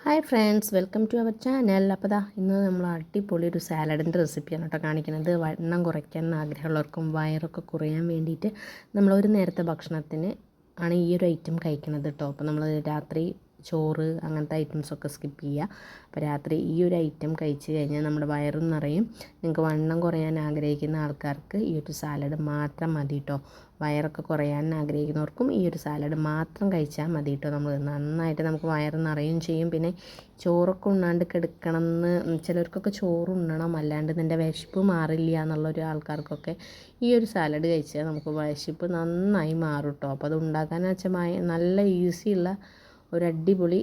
Hi friends, welcome to our channel. അപ്പോൾ ഇന്ന് നമ്മൾ അടിപൊളി ഒരു സാലഡിൻ്റെ റെസിപ്പിയാണ് കേട്ടോ കാണിക്കുന്നത്. വണ്ണം കുറയ്ക്കാൻ ആഗ്രഹമുള്ളവർക്കും വയറൊക്കെ കുറയാൻ വേണ്ടിയിട്ട് നമ്മളൊരു നേരത്തെ ഭക്ഷണത്തിന് ആണ് ഈ ഒരു ഐറ്റം കഴിക്കുന്നത് കേട്ടോ. അപ്പോൾ നമ്മൾ രാത്രി ചോറ് അങ്ങനത്തെ ഐറ്റംസൊക്കെ സ്കിപ്പ് ചെയ്യുക. അപ്പോൾ രാത്രി ഈ ഒരു ഐറ്റം കഴിച്ച് കഴിഞ്ഞാൽ നമ്മുടെ വയറും നിറയും. നിങ്ങൾക്ക് വണ്ണം കുറയാൻ ആഗ്രഹിക്കുന്ന ആൾക്കാർക്ക് ഈ ഒരു സാലഡ് മാത്രം മതി കേട്ടോ. വയറൊക്കെ കുറയാൻ ആഗ്രഹിക്കുന്നവർക്കും ഈ ഒരു സാലഡ് മാത്രം കഴിച്ചാൽ മതി കേട്ടോ. നമ്മൾ നന്നായിട്ട് നമുക്ക് വയറ് നിറയും ചെയ്യും. പിന്നെ ചോറൊക്കെ ഉണ്ണാണ്ട് കിടക്കണം എന്ന് ചിലർക്കൊക്കെ ചോറ് ഉണ്ണണം, അല്ലാണ്ട് നിൻ്റെ വിശപ്പ് മാറില്ല എന്നുള്ളൊരു ആൾക്കാർക്കൊക്കെ ഈ ഒരു സാലഡ് കഴിച്ചാൽ നമുക്ക് വിശപ്പ് നന്നായി മാറും കേട്ടോ. അപ്പോൾ അത് ഉണ്ടാക്കാമെന്ന് വെച്ചാൽ നല്ല ഈസിയുള്ള ഒരു അടിപൊളി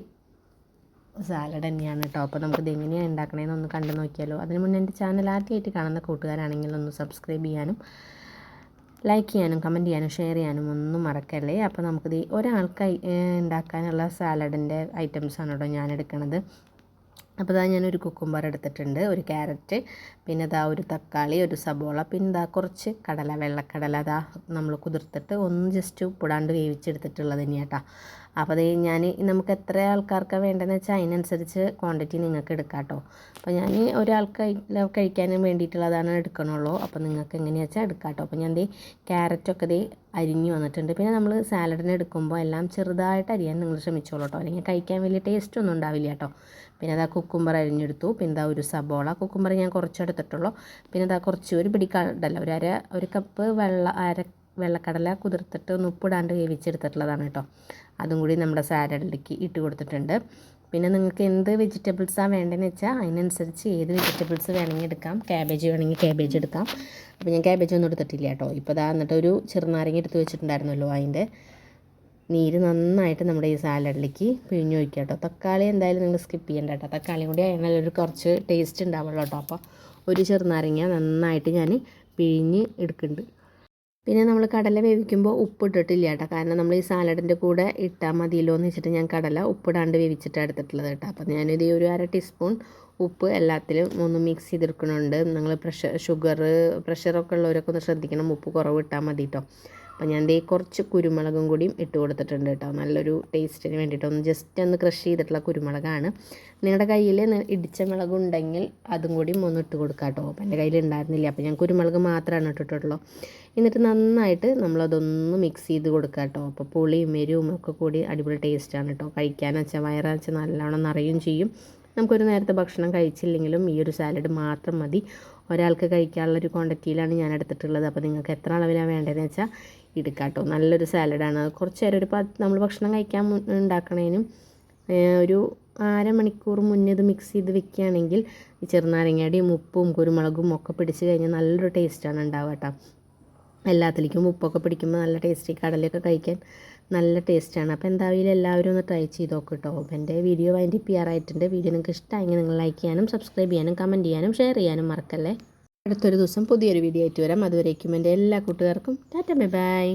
സാലഡ് തന്നെയാണ് കേട്ടോ. അപ്പോൾ നമുക്കിത് എങ്ങനെയാണ് ഉണ്ടാക്കണതെന്ന് ഒന്ന് കണ്ടു നോക്കിയാലോ. അതിന് മുന്നേ എൻ്റെ ചാനൽ ആദ്യമായിട്ട് കാണുന്ന കൂട്ടുകാരാണെങ്കിൽ ഒന്ന് സബ്സ്ക്രൈബ് ചെയ്യാനും ലൈക്ക് ചെയ്യാനും കമൻറ്റ് ചെയ്യാനും ഷെയർ ചെയ്യാനും ഒന്നും മറക്കല്ലേ. അപ്പോൾ നമുക്കിത് ഒരാൾക്ക് ഉണ്ടാക്കാനുള്ള സാലഡിൻ്റെ ഐറ്റംസാണ് കേട്ടോ ഞാൻ എടുക്കുന്നത്. അപ്പോൾ ഞാനൊരു കുക്കുംബർ എടുത്തിട്ടുണ്ട്, ഒരു ക്യാരറ്റ്, പിന്നെ ഒരു തക്കാളി, ഒരു സബോള, പിന്നെ കുറച്ച് കടല, വെള്ളക്കടല നമ്മൾ കുതിർത്തിട്ട് ഒന്ന് ജസ്റ്റ് ഉപ്പിടാണ്ട് വേവിച്ചെടുത്തിട്ടുള്ളത് തന്നെയാണ് കേട്ടോ. അപ്പോൾ നമുക്ക് എത്ര ആൾക്കാർക്കാണ് വേണ്ടതെന്ന് വെച്ചാൽ അതിനനുസരിച്ച് ക്വാണ്ടിറ്റി നിങ്ങൾക്ക് എടുക്കാം കേട്ടോ. അപ്പോൾ ഞാൻ ഒരാൾക്ക് കഴിക്കാൻ വേണ്ടിയിട്ടുള്ളതാണ് എടുക്കണുള്ളൂ. അപ്പോൾ നിങ്ങൾക്ക് എങ്ങനെയാണെന്ന് വെച്ചാൽ എടുക്കാം കേട്ടോ. അപ്പോൾ ഞാൻ ക്യാരറ്റൊക്കെ അരിഞ്ഞ് വന്നിട്ടുണ്ട്. പിന്നെ നമ്മൾ സാലഡിന് എടുക്കുമ്പോൾ എല്ലാം ചെറുതായിട്ട് അരിയാൻ നിങ്ങൾ ശ്രമിച്ചോളൂ കേട്ടോ, അല്ലെങ്കിൽ കഴിക്കാൻ വലിയ ടേസ്റ്റ് ഒന്നും ഉണ്ടാവില്ല കേട്ടോ. പിന്നെ കുക്കുംബർ അരിഞ്ഞെടുത്തു, പിന്നെ ഒരു സബോള, കുക്കുംബർ ഞാൻ കുറച്ചെടുത്തിട്ടുള്ളൂ. പിന്നെ കുറച്ച് ഒരു പിടി കടല, ഒരു കപ്പ് വെള്ളക്കടല കുതിർത്തിട്ട് ഒന്ന് ഉപ്പിടാണ്ട് വേവിച്ചെടുത്തിട്ടുള്ളതാണ് കേട്ടോ. അതും കൂടി നമ്മുടെ സാലഡിലേക്ക് ഇട്ട് കൊടുത്തിട്ടുണ്ട്. പിന്നെ നിങ്ങൾക്ക് എന്ത് വെജിറ്റബിൾസാണ് വേണ്ടതെന്ന് വെച്ചാൽ അതിനനുസരിച്ച് ഏത് വെജിറ്റബിൾസ് വേണമെങ്കിൽ എടുക്കാം. ക്യാബേജ് വേണമെങ്കിൽ ക്യാബേജ് എടുക്കാം. അപ്പോൾ ഞാൻ ക്യാബേജ് ഒന്നും എടുത്തിട്ടില്ല കേട്ടോ. ഇപ്പോൾ എന്നിട്ട് ഒരു ചെറുനാരങ്ങ എടുത്ത് വെച്ചിട്ടുണ്ടായിരുന്നല്ലോ, അതിൻ്റെ നീര് നന്നായിട്ട് നമ്മുടെ ഈ സാലഡിലേക്ക് പിഴിഞ്ഞ് ഒഴിക്കുക കേട്ടോ. തക്കാളി എന്തായാലും നിങ്ങൾ സ്കിപ്പ് ചെയ്യേണ്ട കേട്ടോ. തക്കാളിയും കൂടി അതിനൊരു കുറച്ച് ടേസ്റ്റ് ഉണ്ടാവുള്ളൂ കേട്ടോ. അപ്പോൾ ഒരു ചെറുനാരങ്ങ നന്നായിട്ട് ഞാൻ പിഴിഞ്ഞ് എടുക്കുന്നുണ്ട്. പിന്നെ നമ്മൾ കടല വേവിക്കുമ്പോൾ ഉപ്പ് ഇട്ടിട്ടില്ല കേട്ടോ, കാരണം നമ്മൾ ഈ സാലഡിൻ്റെ കൂടെ ഇട്ടാൽ മതിയല്ലോ എന്ന് വെച്ചിട്ട് ഞാൻ കടല ഉപ്പിടാണ്ട് വേവിച്ചിട്ട് എടുത്തിട്ടുള്ളത് കേട്ടോ. അപ്പോൾ ഞാനിത് ഒരു 1/2 ടീസ്പൂൺ ഉപ്പ് എല്ലാത്തിലും ഒന്ന് മിക്സ് ചെയ്തെടുക്കണുണ്ട്. നിങ്ങൾ പ്രഷറൊക്കെ ഉള്ളവരൊക്കെ ഒന്ന് ശ്രദ്ധിക്കണം, ഉപ്പ് കുറവ് ഇട്ടാൽ മതി കേട്ടോ. അപ്പോൾ ഞാൻ കുറച്ച് കുരുമുളകും കൂടിയും ഇട്ട് കൊടുത്തിട്ടുണ്ട് കേട്ടോ, നല്ലൊരു ടേസ്റ്റിന് വേണ്ടിയിട്ട്. ഒന്ന് ജസ്റ്റ് ഒന്ന് ക്രഷ് ചെയ്തിട്ടുള്ള കുരുമുളകാണ്. നിങ്ങളുടെ കയ്യിൽ ഇടിച്ച മുളകുണ്ടെങ്കിൽ അതും കൂടിയും ഒന്ന് ഇട്ട് കൊടുക്കാം കേട്ടോ. അപ്പോൾ എൻ്റെ കയ്യിൽ ഉണ്ടായിരുന്നില്ല, അപ്പോൾ ഞാൻ കുരുമുളക് മാത്രമാണ് ഇട്ടിട്ടുള്ളൂ. എന്നിട്ട് നന്നായിട്ട് നമ്മളതൊന്ന് മിക്സ് ചെയ്ത് കൊടുക്കുക കേട്ടോ. അപ്പോൾ പുളിയും എരിവും ഒക്കെ കൂടി അടിപൊളി ടേസ്റ്റാണ് കേട്ടോ. കഴിക്കാന്ന് വെച്ചാൽ വയറാന്ന് വെച്ചാൽ നല്ലോണം നിറയും ചെയ്യും. നമുക്കൊരു നേരത്തെ ഭക്ഷണം കഴിച്ചില്ലെങ്കിലും ഈ ഒരു സാലഡ് മാത്രം മതി. ഒരാൾക്ക് കഴിക്കാനുള്ളൊരു ക്വാണ്ടിറ്റിയിലാണ് ഞാൻ എടുത്തിട്ടുള്ളത്. അപ്പോൾ നിങ്ങൾക്ക് എത്ര അളവിലാണ് വേണ്ടതെന്ന് വെച്ചാൽ എടുക്കാം കേട്ടോ. നല്ലൊരു സാലഡാണ്. കുറച്ച് നേരം നമ്മൾ ഭക്ഷണം കഴിക്കാൻ ഉണ്ടാക്കണേനും ഒരു 1/2 മണിക്കൂർ മുന്നേ ഇത് മിക്സ് ചെയ്ത് വെക്കുകയാണെങ്കിൽ ഈ ചെറുനാരങ്ങയുടെയും ഉപ്പും കുരുമുളകും ഒക്കെ പിടിച്ച് കഴിഞ്ഞാൽ നല്ലൊരു ടേസ്റ്റാണ് ഉണ്ടാവുക കേട്ടോ. എല്ലാത്തിലേക്കും ഉപ്പൊക്കെ പിടിക്കുമ്പോൾ നല്ല ടേസ്റ്റി, കടലയൊക്കെ കഴിക്കാൻ നല്ല ടേസ്റ്റാണ്. അപ്പോൾ എന്തായാലും എല്ലാവരും ഒന്ന് ട്രൈ ചെയ്ത് നോക്കും കേട്ടോ. അപ്പോൾ എൻ്റെ വീഡിയോ വൈൻഡ് അപ്പ് ചെയ്യാറായിട്ടുണ്ട്. വീഡിയോ നിങ്ങൾക്ക് ഇഷ്ടമായെങ്കിൽ നിങ്ങൾ ലൈക്ക് ചെയ്യാനും സബ്സ്ക്രൈബ് ചെയ്യാനും കമൻറ്റ് ചെയ്യാനും ഷെയർ ചെയ്യാനും മറക്കല്ലേ. അടുത്തൊരു ദിവസം പുതിയൊരു വീഡിയോ ആയിട്ട് വരാം. അതുവരേക്കും എൻ്റെ എല്ലാ കൂട്ടുകാർക്കും ടാറ്റ ബൈ ബൈ.